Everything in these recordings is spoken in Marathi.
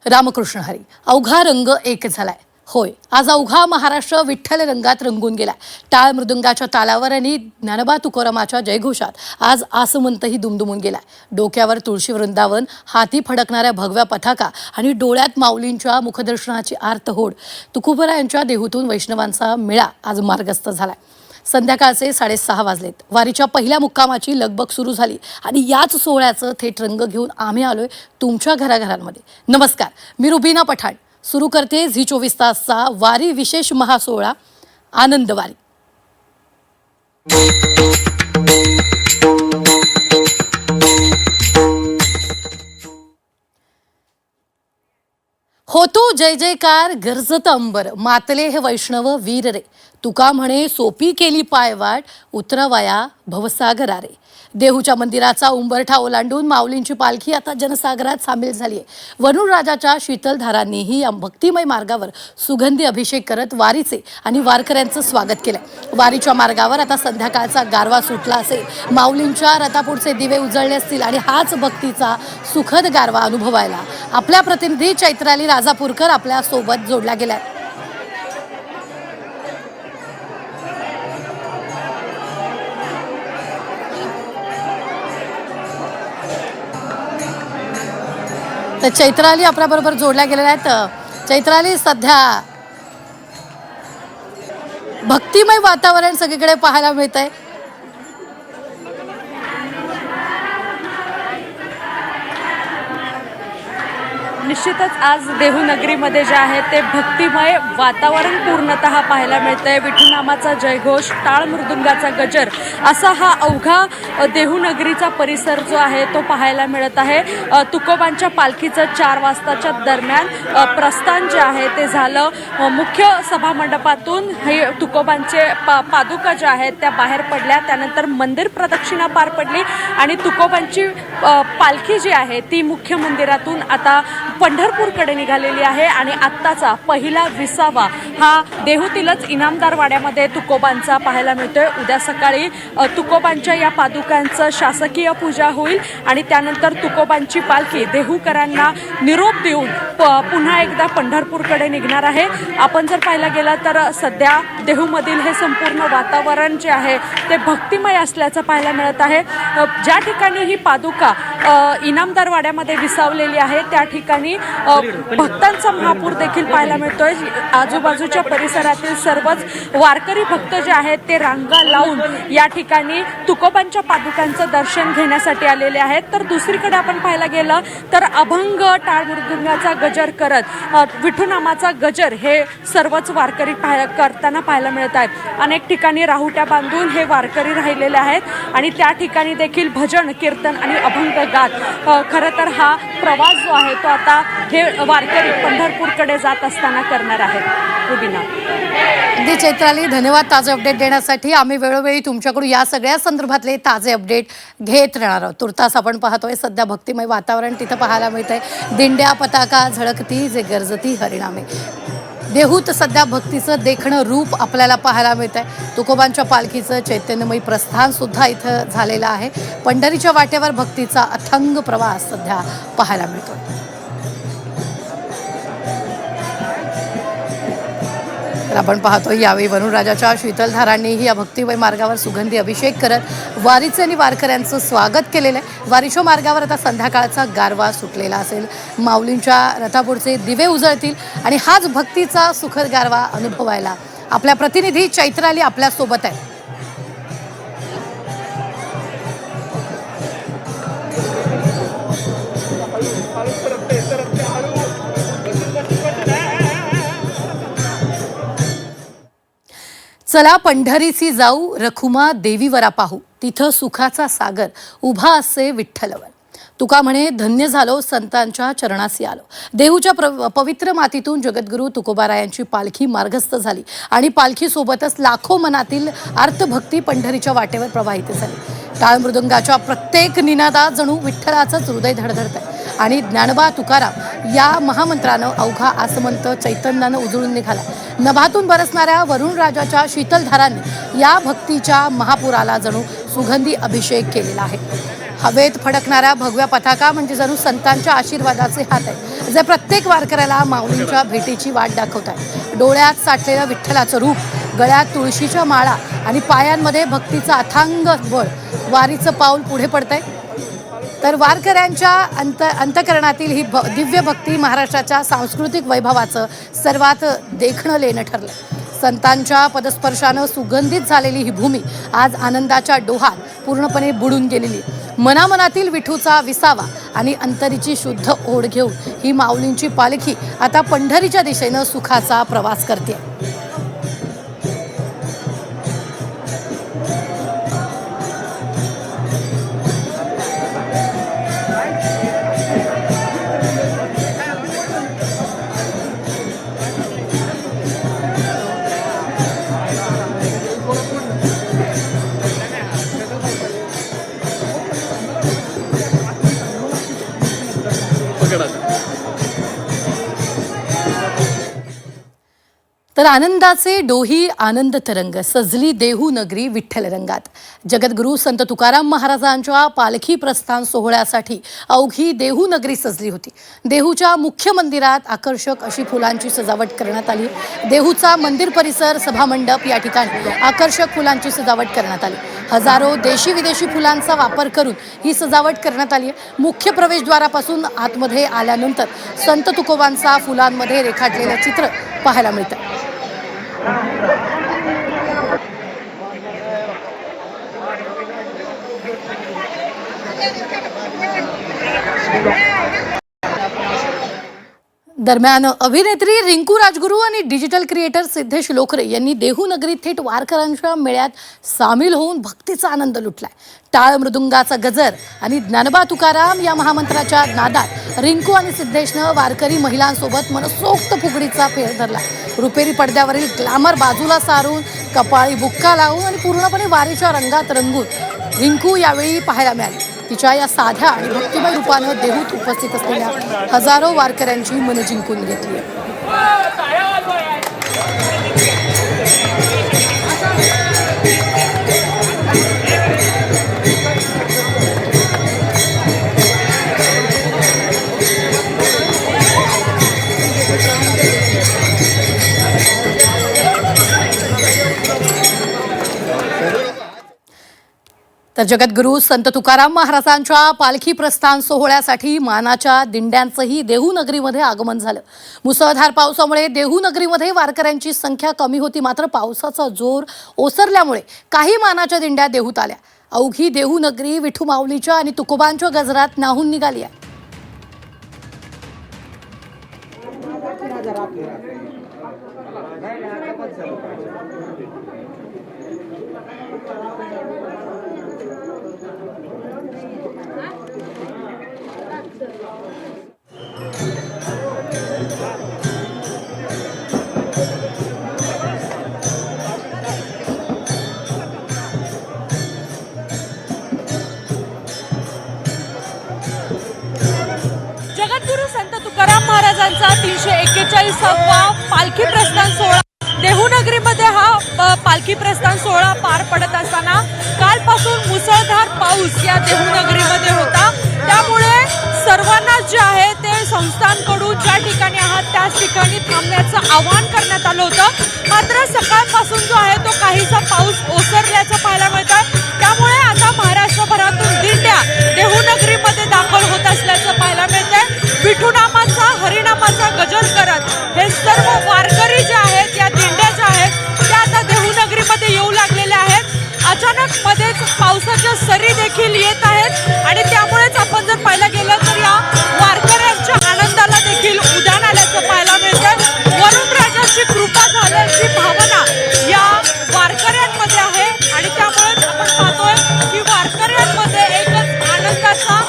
रामकृष्ण हरी. अवघा रंग एक झालाय. होय, आज अवघा महाराष्ट्र विठ्ठल रंगात रंगून गेलाय. टाळ मृदुंगाच्या तालावर आणि ज्ञानोबा तुकोरामाच्या जयघोषात आज आसमंतही दुमदुमून गेलाय. डोक्यावर तुळशी वृंदावन, हाती फडकणाऱ्या भगव्या पताका आणि डोळ्यात माऊलींच्या मुखदर्शनाची आर्त होड. तुकोबरायांच्या देहूतून वैष्णवांचा मेळा आज मार्गस्थ झालाय. संध्याकाळचे 6:30 वाजलेत. वारीच्या पहिल्या मुक्कामाची लगबग सुरू झाली आणि याच सोहळ्याचं थेट रंग घेऊन आम्ही आलोय तुमच्या घराघरांमध्ये. नमस्कार, मी रुबीना पठाण. सुरू करते झी 24 तासचा वारी विशेष महासोहळा आनंद वारी. होतो जय जयकार, गरजत अंबर, मातले हे वैष्णव वीर रे. तुका म्हणे सोपी केली पायवाट, उतरवाया भवसागरा रे. देहूच्या मंदिराचा उंबरठा ओलांडून माऊलींची पालखी आता जनसागरात सामील झाली आहे. वरुणराजाच्या शीतलधारांनीही या भक्तिमय मार्गावर सुगंधी अभिषेक करत वारीचे आणि वारकऱ्यांचं स्वागत केलंय. वारीच्या मार्गावर आता संध्याकाळचा गारवा सुटला असेल. माऊलींच्या रथापुढचे दिवे उजळले असतील आणि हाच भक्तीचा सुखद गारवा अनुभवायला आपल्या प्रतिनिधी चैत्राली राजापूरकर आपल्या सोबत जोडला गेलाय. तर चैत्राली आपल्याबरोबर जोडल्या गेलेल्या आहेत. चैत्राली, सध्या भक्तिमय वातावरण सगळीकडे पाहायला मिळतंय. निश्चितच आज देहू नगरीमध्ये जे आहे ते भक्तिमय वातावरण पूर्णतः पाहायला मिळतंय. विठुनामाचा जयघोष, टाळ मृदुंगाचा गजर असा हा अवघा देहू नगरीचा परिसर जो आहे तो पाहायला मिळत आहे. तुकोबांच्या पालखीचं 4 वाजताच्या दरम्यान प्रस्थान जे आहे ते झालं. मुख्य सभामंडपातून हे तुकोबांचे पादुका ज्या आहेत त्या बाहेर पडल्या. त्यानंतर मंदिर प्रदक्षिणा पार पडली आणि तुकोबांची पालखी जी आहे ती मुख्य मंदिरातून आता पंढरपूरकडे निघालेली आहे. आणि आत्ताचा पहिला विसावा हा देहूतीलच इनामदार वाड्यामध्ये तुकोबांचा पाहायला मिळतोय. उद्या सकाळी तुकोबांच्या या पादुकांचं शासकीय पूजा होईल आणि त्यानंतर तुकोबांची पालखी देहूकरांना निरोप देऊन पुन्हा एकदा पंढरपूरकडे निघणार आहे. आपण जर पाहायला गेला तर सध्या देहूमधील हे संपूर्ण वातावरण जे आहे ते भक्तिमय असल्याचं पाहायला मिळत आहे. ज्या ठिकाणी ही पादुका इनामदार वाड्यामध्ये विसावलेली आहे त्या ठिकाणी भक्तांचा महापूर देखील पाहायला मिळतोय. आजूबाजूच्या परिसरातील सर्वच वारकरी भक्त जे आहेत ते रांगा लावून या ठिकाणी तुकोबांच्या पादुकांचं दर्शन घेण्यासाठी आलेले आहेत. तर दुसरीकडे आपण पाहायला गेलं तर अभंग, टाळ मृदुंगाचा गजर करत विठुनामाचा गजर हे सर्वच वारकरी करताना पाहायला मिळत आहेत. अनेक ठिकाणी राहुट्या बांधून हे वारकरी राहिलेले आहेत आणि त्या ठिकाणी देखील भजन, कीर्तन आणि अभंग गात खरं तर हा प्रवास जो आहे तो आता हे वारकरी पंढरपूरकडे जात असताना करणार आहेत. रुबीना. दी चैत्राली, धन्यवाद ताजे अपडेट देण्यासाठी. आम्ही वेळोवेळी तुमच्याकडून या सगळ्या संदर्भातले ताजे अपडेट घेत राहणार आहोत. तुर्तास आपण पाहतोय सध्या भक्तिमय वातावरण तिथं पाहायला मिळतंय. दिंड्या, पताका झळकती, जे गरजती हरिणामे. देहूत सध्या भक्तीचं देखणं रूप आपल्याला पाहायला मिळत आहे. तुकोबांच्या पालखीचं चैतन्यमयी प्रस्थान सुद्धा इथं झालेलं आहे. पंढरीच्या वाटेवर भक्तीचा अथंग प्रवास सध्या पाहायला मिळतो. तर आपण पाहतो यावेळी वरुणराजाच्या शीतलधारांनीही या भक्तिमय मार्गावर सुगंधी अभिषेक करत वारीचे आणि वारकऱ्यांचं स्वागत केलेलं आहे. वारीच्या मार्गावर आता संध्याकाळचा गारवा सुटलेला असेल. माऊलींच्या रथापुढचे दिवे उजळतील आणि हाच भक्तीचा सुखद गारवा अनुभवायला आपल्या प्रतिनिधी चैत्राली आपल्या सोबत आहे. चला पंढरीसी जाऊ, रखुमा देवीवरा पाहू, तिथं सुखाचा सागर उभा असे विठ्ठलवर. तुका म्हणे धन्य झालो, संतांच्या चरणासी आलो. देहूच्या पवित्र मातीतून जगद्गुरू तुकोबारायांची पालखी मार्गस्थ झाली आणि पालखीसोबतच लाखो मनातील अर्थभक्ती पंढरीच्या वाटेवर प्रवाहित झाली. टाळ मृदुंगाच्या प्रत्येक निनादात जणू विठ्ठलाचंच हृदय धडधडतंय. आणि ज्ञानोबा तुकाराम या महामंत्रानं अवघा आसमंत चैतन्यानं उजळून निघाला. नभातून बरसणाऱ्या वरुण राजाच्या शीतलधारांनी या भक्तीच्या महापुराला जणू सुगंधी अभिषेक केलेला आहे. हवेत फडकणाऱ्या भगव्या पताका म्हणजे जणू संतांच्या आशीर्वादाचे हात आहे, जे प्रत्येक वारकऱ्याला माऊलींच्या भेटीची वाट दाखवत आहे. डोळ्यात साठलेलं विठ्ठलाचं रूप, गळ्यात तुळशीच्या माळा आणि पायांमध्ये भक्तीचं अथांग बळ वारीचं पाऊल पुढे पडतंय. तर वारकऱ्यांच्या अंतकरणातील ही दिव्य भक्ती महाराष्ट्राच्या सांस्कृतिक वैभवाचं सर्वात देखणं लेणं ठरलं. संतांच्या पदस्पर्शानं सुगंधित झालेली ही भूमी आज आनंदाच्या डोहात पूर्णपणे बुडून गेलेली. मनामनातील विठूचा विसावा आणि अंतरीची शुद्ध ओढ घेऊन ही माऊलींची पालखी आता पंढरीच्या दिशेनं सुखाचा प्रवास करते. तर आनंदाचे डोही आनंद तरंग सजली देहू नगरी विठ्ठल रंगात. जगद्गुरू संत तुकाराम महाराजांच्या पालखी प्रस्थान सोहळ्यासाठी अवघी देहू नगरी सजली होती. देहूच्या मुख्य मंदिरात आकर्षक अशी फुलांची सजावट करण्यात आली. देहूचा मंदिर परिसर, सभामंडप या ठिकाणी आकर्षक फुलांची सजावट करण्यात आली. हजारो देशी विदेशी फुलांचा वापर करून ही सजावट करण्यात आली आहे. मुख्य प्रवेशद्वारापासून आतमध्ये आल्यानंतर संत तुकोबांचा फुलांमध्ये रेखाटलेलं चित्र पाहायला मिळतं. दरम्यान अभिनेत्री रिंकू राजगुरू आणि डिजिटल क्रिएटर सिद्धेश लोकरे यांनी देहू नगरीत थेट वारकऱ्यांच्या मेळ्यात सामील होऊन भक्तीचा आनंद लुटलाय. टाळ मृदुंगाचा गजर आणि ज्ञानोबा तुकाराम या महामंत्राच्या नादात रिंकू आणि सिद्धेशनं वारकरी महिलांसोबत मनसोक्त फुगडीचा फेर धरला. रुपेरी पडद्यावरील ग्लॅमर बाजूला सारून, कपाळी बुक्का लावून आणि पूर्णपणे वारीच्या रंगात रंगून रिंकू यावेळी पाहायला मिळाली. तिच्या या साध्या आणि भक्तिमय रूपानं देहूत उपस्थित असलेल्या हजारो वारकऱ्यांची मन जिंकून घेतली. तर जगद्गुरू संत तुकाराम महाराजांच्या पालखी प्रस्थान सोहळ्यासाठी मानाच्या दिंड्यांचंही देहू नगरीमध्ये आगमन झालं. मुसळधार पावसामुळे देहू नगरीमध्ये वारकऱ्यांची संख्या कमी होती. मात्र पावसाचा जोर ओसरल्यामुळे काही मानाच्या दिंड्या देहूत आल्या. अवघी देहू नगरी विठू माऊलीच्या आणि तुकोबांच्या गजरात न्हाऊन निघाली आहे. जगद्गुरू संत तुकाराम महाराजांचा 341वा पालखी प्रस्थान सोहळा देहू नगरीमध्ये हा पालखी प्रस्थान सोहळा पार पडत असताना कालपासून मुसळधार पाऊस या देहू नगरीमध्ये होता. त्यामुळे सर्वांना जे आहे ते संस्थांकडून ज्या ठिकाणी आहात त्याच ठिकाणी थांबण्याचं आवाहन करण्यात आलं होतं. मात्र सकाळपासून जो आहे तो काहीसा पाऊस ओसरल्याचं पाहायला मिळतं. त्यामुळे आता महाराष्ट्रभरातून दिंड्या देहू नगरीमध्ये दाखल होत असल्याचं पाहायला मिळतंय. विठूनामाचा, हरिनामाचा गजर करत हे सर्व वारकरी जे आहेत, या दिंड्या ज्या आहेत त्या आता देहू नगरीमध्ये येऊ लागलेल्या आहेत. अचानक मध्येच पावसाच्या सरी देखील येत आहेत आणि त्यामुळेच आपण जर पाहायला गेलं तर या वारकऱ्यांच्या आनंदाला देखील उधाण आल्याचं पाहायला मिळतंय. वरुण राजाची कृपा झाल्याची भावना या वारकऱ्यांमध्ये आहे आणि त्यामुळेच आपण पाहतोय की वारकऱ्यांमध्ये एकच आनंदाचा,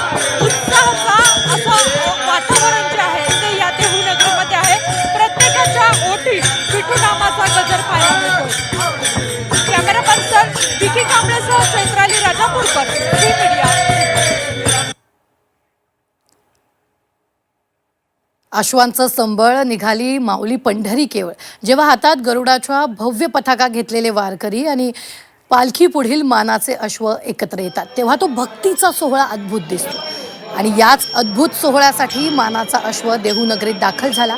उत्साहाचा असं वातावरण जे आहे ते या देहू नगरीमध्ये आहे. प्रत्येकाच्या ओठी विठूनामाचा गजर पाहायला मिळतो. कॅमेरा पर्सन विकी कांबळेसह चैत्राली राजापूरकर, झी मीडिया. अश्वांचं संबळ निघाली माऊली पंढरी केवळ. जेव्हा हातात गरुडाच्या भव्य पताका घेतलेले वारकरी आणि पालखी पुढील मानाचे अश्व एकत्र येतात तेव्हा तो भक्तीचा सोहळा अद्भुत दिसतो. आणि याच अद्भुत सोहळ्यासाठी मानाचा अश्व देहू नगरीत दाखल झाला.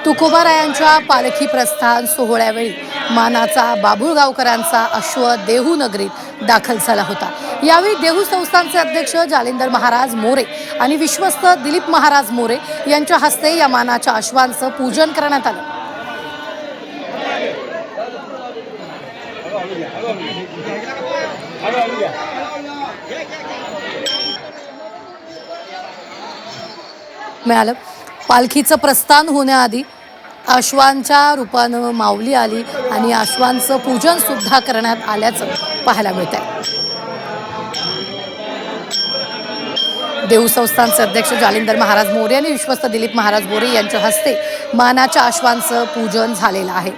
तुकोबारायांच्या पालखी प्रस्थान सोहळ्यावेळी मानाचा बाभुळगावकरांचा अश्व देहू नगरीत दाखल झाला होता. यावेळी देहू संस्थानचे अध्यक्ष जालिंदर महाराज मोरे आणि विश्वस्त दिलीप महाराज मोरे यांच्या हस्ते या मानाच्या अश्वांचं पूजन करण्यात आलं. मिळालं. पालखीचं प्रस्थान होण्याआधी अश्वांच्या रूपानं माऊली आली आणि अश्वांचं पूजन सुद्धा करण्यात आल्याचं पाहायला मिळत आहे. देहू संस्थानचे अध्यक्ष जालिंदर महाराज मोरे आणि विश्वस्त दिलीप महाराज मोरे यांच्या हस्ते मानाच्या अश्वांचं पूजन झालेलं आहे.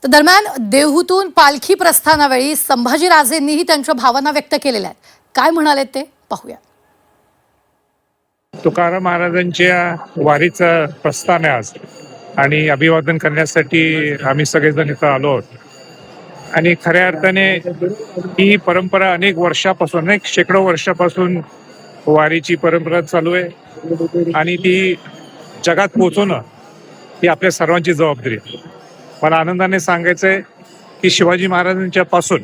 तर दरम्यान देहूतून पालखी प्रस्थानावेळी संभाजीराजेंनीही त्यांच्या भावना व्यक्त केलेल्या आहेत. काय म्हणाले ते पाहूया. तुकाराम महाराजांच्या वारीचं प्रस्थान आहे आज आणि अभिवादन करण्यासाठी आम्ही सगळेजण इथं आलो आहोत. आणि खऱ्या अर्थाने ही परंपरा अनेक वर्षापासून, अनेक शेकडो वर्षापासून वारीची परंपरा चालू आहे आणि ती जगात पोहोचवणं ही आपल्या सर्वांची जबाबदारी आहे. मला आनंदाने सांगायचं आहे की शिवाजी महाराजांच्या पासून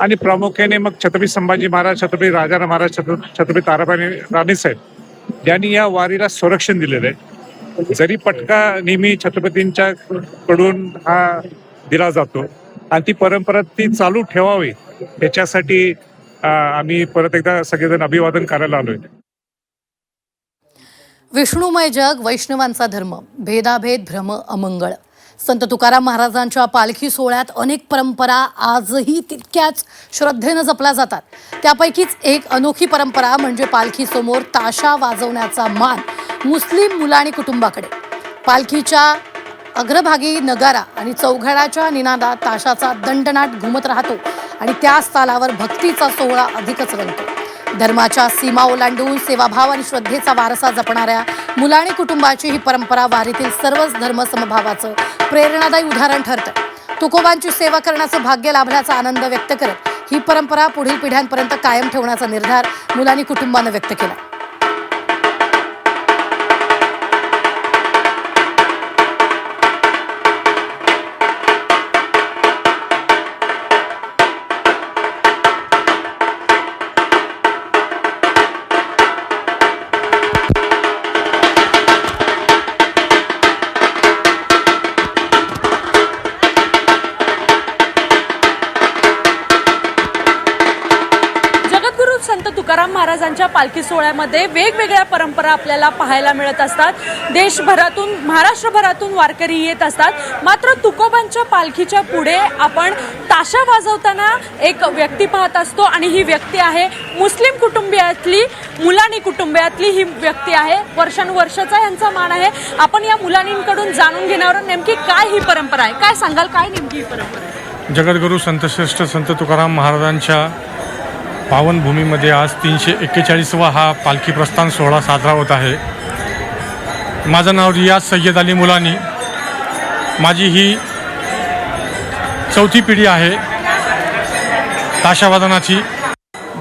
आणि प्रामुख्याने मग छत्रपती संभाजी महाराज, छत्रपती राजाराम महाराज, छत्रपती ताराबाई राणी साहेब यांनी या वारीला संरक्षण दिलेलं आहे. जरी पटका नेहमी छत्रपतींच्या कडून हा दिला जातो आणि ती परंपरा ती चालू ठेवावी याच्यासाठी आम्ही परत एकदा सगळेजण अभिवादन करायला आलोय. विष्णुमय जग वैष्णवांचा धर्म, भेदाभेद भ्रम अमंगळ. संत तुकाराम महाराजांच्या पालखी सोहळ्यात अनेक परंपरा आजही तितक्याच श्रद्धेनं जपल्या जातात. त्यापैकीच एक अनोखी परंपरा म्हणजे पालखीसमोर ताशा वाजवण्याचा मान मुस्लिम मुलाणी कुटुंबाकडे. पालखीच्या अग्रभागी नगारा आणि चौघड्याच्या निनादात ताशाचा दंडनाट घुमत राहतो आणि त्याच तालावर भक्तीचा सोहळा अधिकच रंगतो. धर्माच्या सीमा ओलांडून सेवाभाव आणि श्रद्धेचा वारसा जपणाऱ्या मुलाणी कुटुंबाची ही परंपरा वारीतील सर्वच धर्म समभावाचं प्रेरणादायी उदाहरण ठरतं. तुकोबांची सेवा करण्याचं भाग्य लाभल्याचा आनंद व्यक्त करत ही परंपरा पुढील पिढ्यांपर्यंत कायम ठेवण्याचा निर्धार मुलाणी कुटुंबानं व्यक्त केला. संत तुकाराम महाराजांच्या पालखी सोहळ्यामध्ये वेगवेगळ्या परंपरा आपल्याला पाहायला मिळत असतात. देशभरातून, महाराष्ट्रभरातून वारकरी येत असतात. मात्र तुकोबांच्या पालखीच्या पुढे आपण ताशा वाजवताना एक व्यक्ती पाहत असतो आणि ही व्यक्ती आहे मुस्लिम कुटुंबियातली, मुलाणी कुटुंबियातली ही व्यक्ती आहे. वर्षानुवर्षाचा यांचा मान आहे. आपण या मुलांकडून जाणून घेणार नेमकी काय ही परंपरा आहे. काय सांगाल, काय नेमकी ही परंपरा आहे? जगद्गुरू संतश्रेष्ठ संत तुकाराम महाराजांच्या पावनभूमीमध्ये आज 341वा हा पालखी प्रस्थान सोहळा साजरा होत आहे. माझं नाव रियाज सय्यद अली मुलानी. माझी ही चौथी पिढी आहे ताशावादनाची.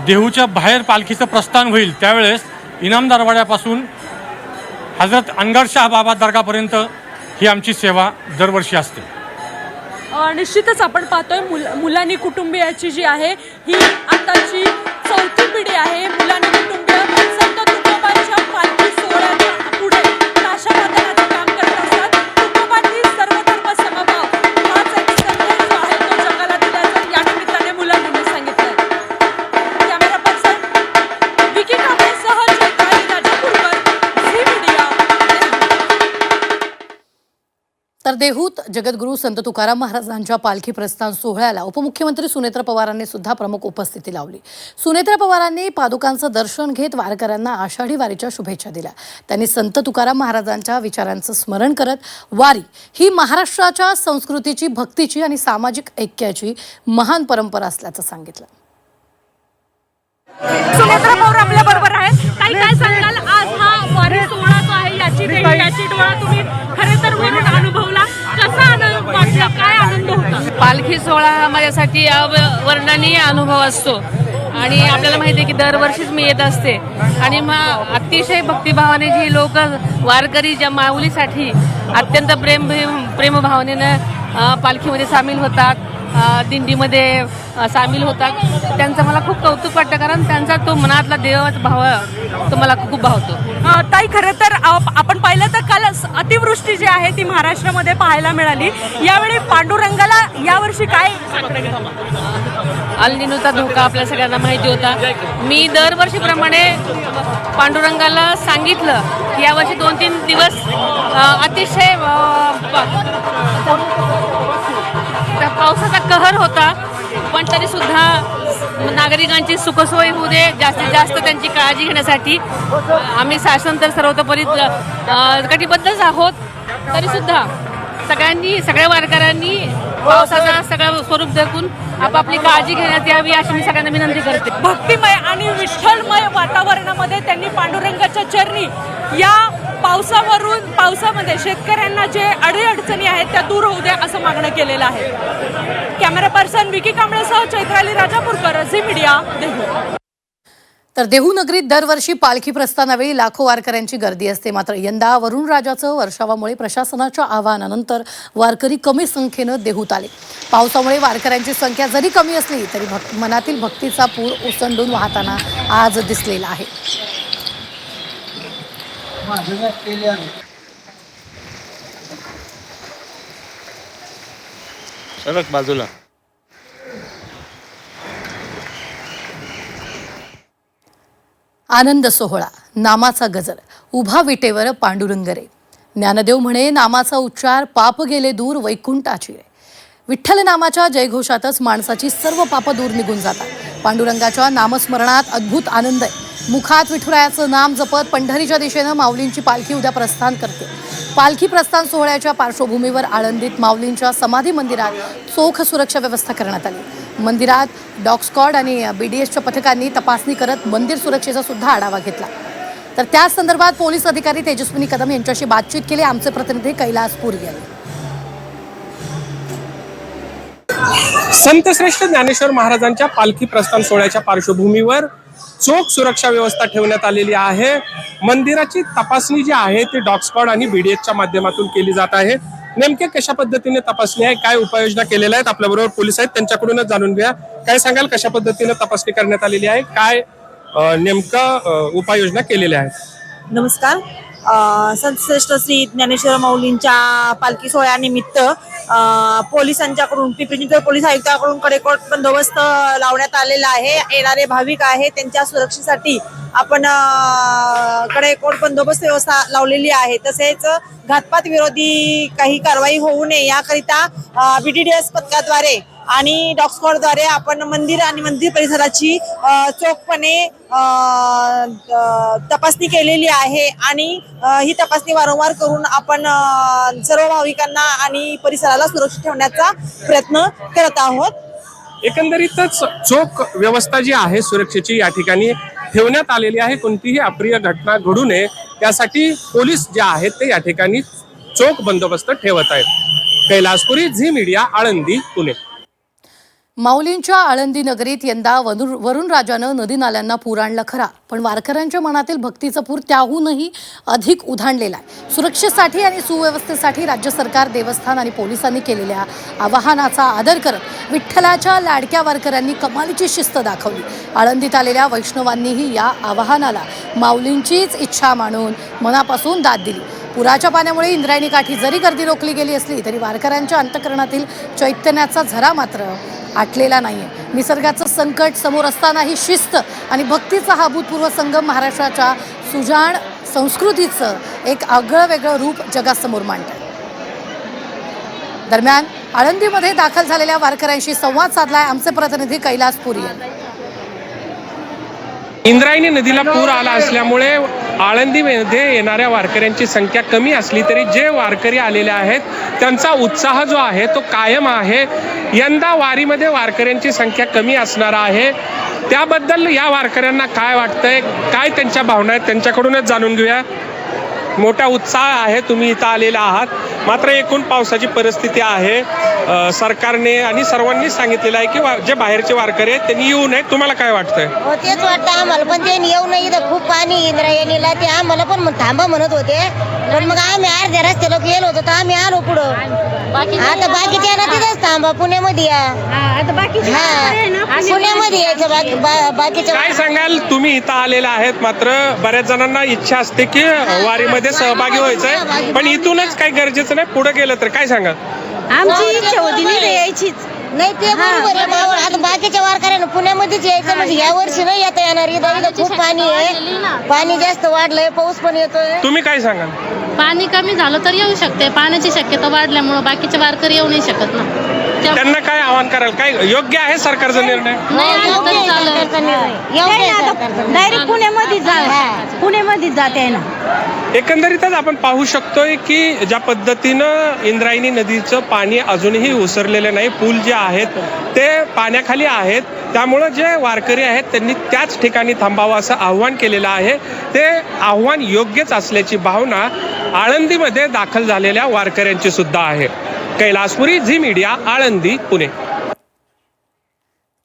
देहूच्या बाहेर पालखीचं प्रस्थान होईल त्यावेळेस इनामदारवाड्यापासून हजरत अनगरशाह बाबा दर्गापर्यंत ही आमची सेवा दरवर्षी असते. निश्चितच आपण पाहतोय मुलाणी कुटुंबियाची जी आहे ही आताची चौथी पिढी आहे. मुलाणी कुटुंबीय संत तुकोबांच्या पालखी सोहळ्याच्या पुढे ताशा वादनाचं काम करत असतात. तुकोबांनी सर्वधर्म समभाव हाच एक संदेश जो आहे तो जगाला दिल्याचं या निमित्ताने मुलांनी सांगितलंय. कॅमेरा पर्सन विकी कांबळेसह चैत्राली राजापूरकर, झी मीडिया. तर देहूत जगद्गुरू संत तुकाराम महाराजांच्या पालखी प्रस्थान सोहळ्याला उपमुख्यमंत्री सुनेत्र पवारांनी सुद्धा प्रमुख उपस्थिती लावली. सुनेत्र पवारांनी पादुकांचं दर्शन घेत वारकऱ्यांना आषाढी वारीच्या शुभेच्छा दिल्या. त्यांनी संत तुकाराम महाराजांच्या विचारांचं स्मरण करत वारी ही महाराष्ट्राच्या संस्कृतीची, भक्तीची आणि सामाजिक ऐक्याची महान परंपरा असल्याचं सांगितलं. सुनेत्र पवार आपल्या बरोबर आहेत. काय सांगाल, आज हा वारी सोहळा जो आहे याची डोळा तुम्ही खरे तर वरून अनुभवला, कसा आनंद वाटला, काय आनंद होता? पालखी सोहळा हा माझ्यासाठी अवर्णनीय अनुभव असतो आणि आपल्याला माहिती आहे की दरवर्षीच मी येत असते आणि मग अतिशय भक्तिभावाने जी लोक वारकरी ज्या माऊलीसाठी अत्यंत प्रेमभावनेनं पालखीमध्ये सामील होतात, दिंडीमध्ये सामील होतात, त्यांचं मला खूप कौतुक वाटतं, कारण त्यांचा तो मनातला देवाचा भाव तो मला खूप भावतो. ताई, खरं तर आपण पाहिलं तर काल अतिवृष्टी जी आहे ती महाराष्ट्रामध्ये पाहायला मिळाली. यावेळी पांडुरंगाला यावर्षी काय अल निनोचा धोका आपल्या सगळ्यांना माहिती होता. मी दरवर्षीप्रमाणे पांडुरंगाला सांगितलं की यावर्षी 2-3 दिवस अतिशय पावसाचा कहर होता, पण तरी सुद्धा नागरिकांची सुखसोय होऊ दे, जास्तीत जास्त त्यांची काळजी घेण्यासाठी आम्ही शासन तर सर्वतोपरी कटिबद्धच आहोत. तरी सुद्धा सगळ्या वारकऱ्यांनी पावसाचा सगळं स्वरूप दाखवून आपापली काळजी घेण्यात यावी अशी मी सगळ्यांना विनंती करते. भक्तिमय आणि विठ्ठलमय वातावरणामध्ये त्यांनी पांडुरंगाच्या चरणी या पावसामध्ये शेतकऱ्यांना जे अडीअडचणी आहेत त्या दूर होऊ द्या असं मागणं केलेलं आहे. कॅमेरा पर्सन विकी कांबळेसह चैत्राली राजापूरकर, झी मीडिया, देहू. तर देहू नगरीत दरवर्षी पालखी प्रस्थानावेळी लाखो वारकऱ्यांची गर्दी असते. मात्र यंदा वरुणराजाचं वर्षावामुळे प्रशासनाच्या आवाहनानंतर वारकरी कमी संख्येनं देहूत आले. पावसामुळे वारकऱ्यांची संख्या जरी कमी असली तरी मनातील भक्तीचा पूर ओसंडून वाहताना आज दिसलेला आहे. सरक बाजूला. आनंद सोहळा, नामाचा गजर, उभा विटेवर पांडुरंग रे. ज्ञानदेव म्हणे, नामाचा उच्चार पाप गेले दूर वैकुंठाची रे. विठ्ठल नामाच्या जयघोषातच माणसाची सर्व पाप दूर निघून जातात. पांडुरंगाच्या नामस्मरणात अद्भुत आनंद आहे. मुखात विठुरायाचं नाम जपत पंढरीच्या दिशेनं माऊलींची पालखी उद्या प्रस्थान करते. पालखी प्रस्थान सोहळ्याच्या पार्श्वभूमीवर आळंदीत माऊलींच्या समाधी मंदिरात चोख सुरक्षा व्यवस्था करण्यात आली. मंदिरात डॉग स्क्वॉड आणि BDSच्या पथकांनी तपासणी करत मंदिर सुरक्षेचा सुद्धा आढावा घेतला. तर त्या संदर्भात पोलीस अधिकारी तेजस्विनी कदम यांच्याशी बातचीत केली. आमचे प्रतिनिधी कैलास पुरी यांनी. संतश्रेष्ठ ज्ञानेश्वर महाराजांच्या पालखी प्रस्थान सोहळ्याच्या पार्श्वभूमीवर चोख सुरक्षा व्यवस्था ठेवण्यात आलेली आहे. मंदिराची तपासणी जी आहे ती डॉग स्क्वॉड आणि BDSच्या माध्यमातून केली जात आहे. नेमके कशा पद्धतीने तपासणी आहे, काय उपाययोजना केलेल्या आहेत, आपल्याबरोबर पोलीस आहेत, त्यांच्याकडूनच जाणून घ्या. काय सांगाल, कशा पद्धतीने तपासणी करण्यात आलेली आहे, काय नेमकं उपाययोजना केलेल्या आहेत? नमस्कार. संतश्रेष्ठ श्री ज्ञानेश्वर माऊलींच्या पालखी सोहळ्यानिमित्त पोलिसांच्याकडून, पिंपरी चिंचवड पोलीस आयुक्तांकडून कडेकोट बंदोबस्त लावण्यात आलेला आहे. येणारे भाविक आहे त्यांच्या सुरक्षेसाठी आपण कडेकोट बंदोबस्त व्यवस्था लावलेली आहे. तसेच घातपात विरोधी काही कारवाई होऊ नये याकरिता BDS पथकाद्वारे आणि डॉग स्क्वॉडद्वारे आपण मंदिर आणि मंदिर परिसराची चोखपणे तपासणी केलेली आहे आणि ही तपासणी वारंवार करून आपण सर्व भाविकांना आणि परिसराला सुरक्षित ठेवण्याचा प्रयत्न करत आहोत. एकंदरीतच चोख व्यवस्था जी आहे सुरक्षेची या ठिकाणी ठेवण्यात आलेली आहे. कोणतीही अप्रिय घटना घडू नये यासाठी पोलीस जे आहेत ते या ठिकाणी चोख बंदोबस्त ठेवत आहेत. Kailaspuri, Zee media, Alandi, Pune. माऊलींच्या आळंदी नगरीत यंदा वरुणराजानं नदी नाल्यांना पूर आणला खरा, पण वारकऱ्यांच्या मनातील भक्तीचा पूर त्याहूनही अधिक उधाणलेला आहे. सुरक्षेसाठी आणि सुव्यवस्थेसाठी राज्य सरकार, देवस्थान आणि पोलिसांनी केलेल्या आवाहनाचा आदर करत विठ्ठलाच्या लाडक्या वारकऱ्यांनी कमालीची शिस्त दाखवली. आळंदीत आलेल्या वैष्णवांनीही या आवाहनाला माऊलींचीच इच्छा मानून मनापासून दाद दिली. पुराच्या पाण्यामुळे इंद्रायणी काठी जरी गर्दी रोखली गेली असली तरी वारकऱ्यांच्या अंतःकरणातील चैतन्याचा झरा मात्र आटलेला नाहीये. निसर्गाचं संकट समोर असतानाही शिस्त आणि भक्तीचा हा अभूतपूर्व संगम महाराष्ट्राच्या सुजाण संस्कृतीचं एक आगळं वेगळं रूप जगासमोर मांडतात. दरम्यान आळंदीमध्ये दाखल झालेल्या वारकऱ्यांशी संवाद साधलाय आमचे प्रतिनिधी कैलास पुरी यांनी. इंद्रायणी नदीला पूर आला असल्यामुळे आळंदीमध्ये येणाऱ्या वारकऱ्यांची संख्या कमी असली तरी जे वारकरी आलेले आहेत त्यांचा उत्साह जो आहे तो कायम आहे. यंदा वारीमध्ये वारकऱ्यांची संख्या कमी असणार आहे. त्याबद्दल या वारकऱ्यांना काय वाटतंय, काय त्यांच्या भावना आहेत त्यांच्याकडूनच जाणून घेऊया. मोठा उत्साह आहे, तुम्ही इथं आलेला आहात. मात्र एकूण पावसाची परिस्थिती आहे. सरकारने आणि सर्वांनी सांगितलेलं आहे की जे बाहेरचे वारकरी आहेत त्यांनी येऊ नये. तुम्हाला काय वाटतंय? हो तेच वाटतं आम्हाला, पण ते येऊ नये. इथं खूप पाणी इंद्रायणीला, ते आम्हाला पण थांबा म्हणत होते, पण मग आम्ही अर्ध्या रस्त्याला गेलो होतो तर आम्ही आलो पुढं. आता बाकीच्या ना तिथंच थांबा, पुण्यामध्ये या. पुण्यामध्ये यायचं बाकीच्या. काय सांगाल, तुम्ही इथं आलेला आहेत, मात्र बऱ्याच जणांना इच्छा असते की वारीमध्ये सहभागी व्हायचंय, पण इथूनच काही गरजेचं नाही, पुढे गेलं तर काय सांगाल? आमची इच्छा होती नाही यायचीच. नाही ते बरोबर आहे मावळ. आता बाकीच्या वारकऱ्यांना पुण्यामध्येच यायचं, म्हणजे या वर्षी नाही येता येणार. इथं खूप पाणी आहे, पाणी जास्त वाढलंय, पाऊस पण येतोय. तुम्ही काय सांगाल? पाणी कमी झालं तर येऊ शकते. पाण्याची शक्यता वाढल्यामुळे बाकीचे वारकरी येऊ नाही शकत ना. त्यांना काय आवाहन कराल? काय योग्य आहे सरकारचा निर्णय? डायरेक्ट पुण्यामध्ये जाते ना. एकंदरीतच आपण पाहू शकतोय की ज्या पद्धतीनं इंद्रायणी नदीचं पाणी अजूनही ओसरलेलं नाही. पूल जे आहेत ते पाण्याखाली आहेत, त्यामुळं जे वारकरी आहेत त्यांनी त्याच ठिकाणी थांबावं असं आव्हान केलेलं आहे. ते आव्हान योग्यच असल्याची भावना आळंदीमध्ये दाखल झालेल्या वारकऱ्यांची सुद्धा आहे. Kailaspuri, Zee media, Alandi, Pune.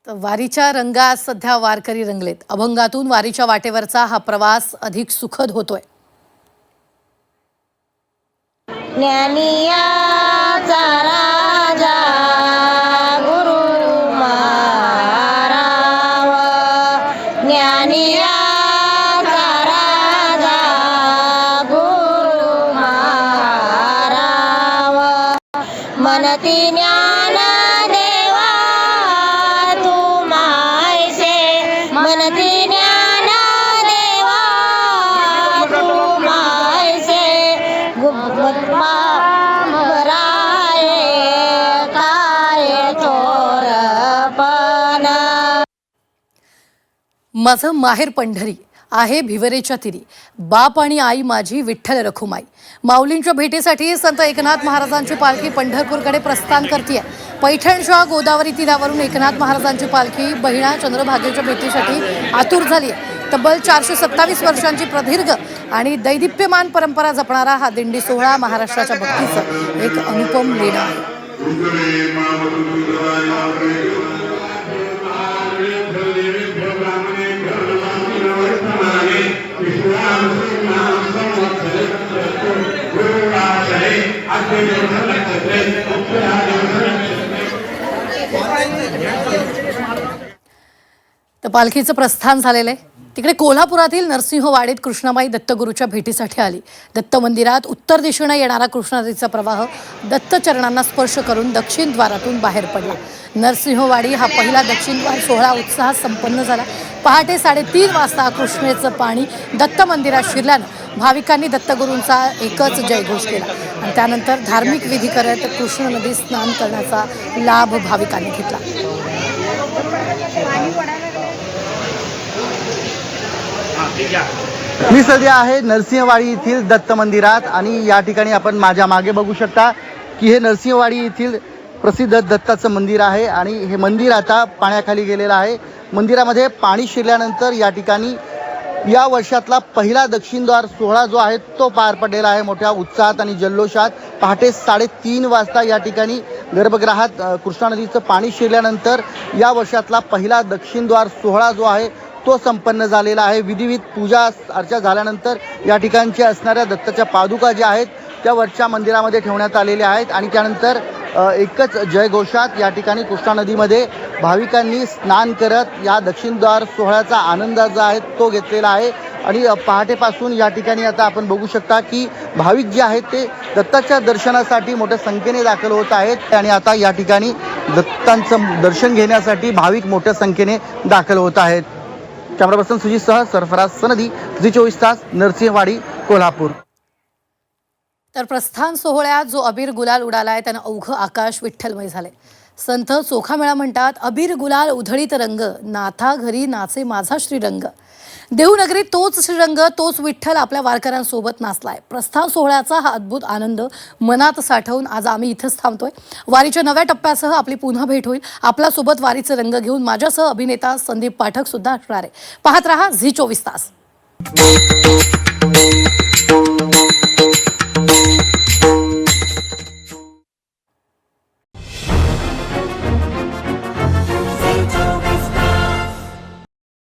तर वारीच्या रंगात सध्या वारकरी रंगलेत. अभंगातून वारीच्या वाटेवरचा हा प्रवास अधिक सुखद होतोय. ज्ञानियाचा राजा गुरु माराव, ज्ञानियाचा राजा गुरु माराव, मनती ज्ञान देवा तू मायसे, मनती ज्ञान देवा तू मायसे, माझं माहेर पंढरी आहे भिवरेच्या तिरी, बाप आणि आई माझी विठ्ठल रखुमाई. माऊलींच्या भेटीसाठी संत एकनाथ महाराजांची पालखी पंढरपूरकडे प्रस्थान करते. पैठणच्या गोदावरी तीरावरून एकनाथ महाराजांची पालखी बहिणा चंद्रभागेच्या भेटीसाठी आतुर झाली आहे. तब्बल 427 वर्षांची प्रदीर्घ आणि दैदिप्यमान परंपरा जपणारा हा दिंडी सोहळा महाराष्ट्राच्या भक्तीचं एक अनुपम लेणं आहे. तर पालखीचं प्रस्थान झालेलं आहे. तिकडे कोल्हापुरातील नरसिंहवाडीत कृष्णाबाई दत्तगुरूच्या भेटीसाठी आली. दत्त मंदिरात उत्तर दिशेनं येणारा कृष्णा नदीचा प्रवाह दत्तचरणांना स्पर्श करून दक्षिण द्वारातून बाहेर पडला. नरसिंहवाडी हा पहिला दक्षिण द्वार सोहळा उत्साहात संपन्न झाला. पहाटे 3:30 वाजता कृष्णेचं पाणी दत्त मंदिरात शिरल्यानं भाविकांनी दत्तगुरूंचा एकच जयघोष केला आणि त्यानंतर धार्मिक विधी करत कृष्णा नदीत स्नान करण्याचा लाभ भाविकांनी घेतला. मी सध्या आहे नरसिंहवाडी येथील दत्त मंदिरात आणि या ठिकाणी आपण माझ्या मागे बघू शकता की हे नरसिंहवाडी येथील प्रसिद्ध दत्ताचं मंदिर आहे आणि हे मंदिर आता पाण्याखाली गेलेलं आहे. मंदिरामध्ये पाणी शिरल्यानंतर या ठिकाणी या वर्षातला पहिला दक्षिणद्वार सोहळा जो आहे तो पार पडलेला आहे मोठ्या उत्साहात आणि जल्लोषात. पहाटे 3:30 वाजता या ठिकाणी गर्भगृहात कृष्णा नदीचं पाणी शिरल्यानंतर या वर्षातला पहिला दक्षिणद्वार सोहळा जो आहे तो संपन्न झालेला आहे. विधिवत पूजा अर्चा झाल्यानंतर या ठिकाणच्या असणाऱ्या दत्ताच्या पादुका ज्या आहेत त्या वरच्या मंदिरामध्ये ठेवण्यात आलेल्या आहेत आणि त्यानंतर एकच जयघोषात या ठिकाणी कृष्णा नदीमध्ये भाविकांनी स्नान करत या दक्षिणद्वार सोहळ्याचा आनंद जो आहे तो घेतलेला आहे. आणि पहाटेपासून या ठिकाणी आता आपण बघू शकता की भाविक जे आहेत ते दत्ताच्या दर्शनासाठी मोठ्या संख्येने दाखल होत आहेत आणि आता या ठिकाणी दत्तांचं दर्शन घेण्यासाठी भाविक मोठ्या संख्येने दाखल होत आहेत. कॅमेरा पर्सन सुजितसह सरफराज सनदी, झी 24 तास, नरसिंहवाडी, कोल्हापूर. तर प्रस्थान सोहळ्यात जो अबीर गुलाल उडालाय त्यानं अवघं आकाश विठ्ठलमय झाले. संत चोखामेळा म्हणतात, अबीर गुलाल उधळीत रंग, नाथा घरी नाचे माझा श्रीरंग. देहूनगरीत तोच श्रीरंग, तोच विठ्ठल आपल्या वारकऱ्यांसोबत नाचलाय. प्रस्थान सोहळ्याचा हा अद्भुत आनंद मनात साठवून आज आम्ही इथंच थांबतोय. वारीच्या नव्या टप्प्यासह आपली पुन्हा भेट होईल. आपल्यासोबत वारीचे रंग घेऊन माझ्यासह अभिनेता संदीप पाठक सुद्धा असणार आहे. पाहत रहा झी 24 तास.